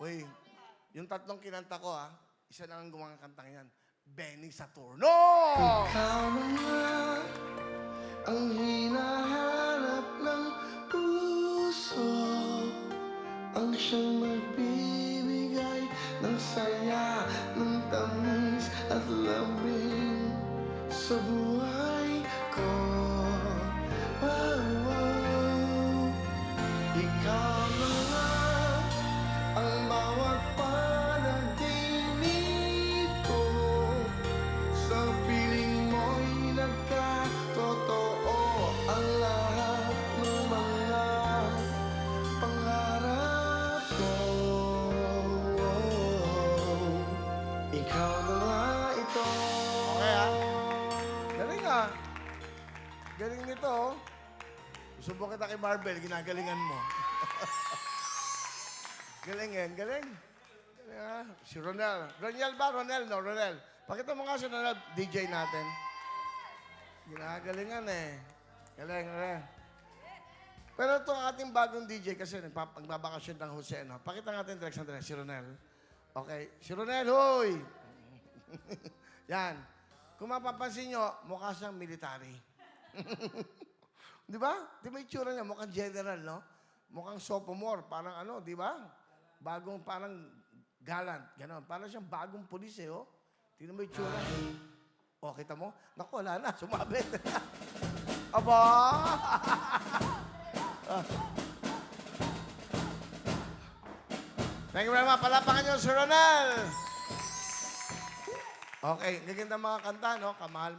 Uy, yung tatlong kinanta ko, isa lang ang gumawa ng kantang yan. Benny Saturno! Ikaw na nga ang hinahanap ng puso, ang siyang magbibigay ng saya, ng tamis at lambing sa buhay ko. Oh, oh. Ikaw na nga ang bawat panaginip ko, sa piling mo'y nagkatotoo ang lahat ng mga pangarap ko. Ikaw na nga ito. Okay, Galing, Galing nito, Susubo kita kay Marvel, ginagalingan mo. Galing yan, galing. Galing, Si Ronel. Ronel ba? Ronel, no? Ronel. Pakita mo nga si Ronel, DJ natin. Ginagalingan Galing, galing. Pero itong ating bagong DJ kasi nagbabakasyon ng Jose, no? Pakita natin direct sa direct, si Ronel. Okay. Si Ronel, hoy! Yan. Kung mapapansin nyo, mukha siyang military. Di ba? Di ba itsura niya? Mukhang general, no? Mukhang sophomore. Parang di ba? Bagong parang gallant. Ganon. Parang siyang bagong pulis, oh. Tingnan mo itsura. O, kita mo? Naku, wala na. Sumabit. Aba! Thank you very much. Palapakan niyo si Ronel. Okay, gaganda mga kanta, no? Kamahal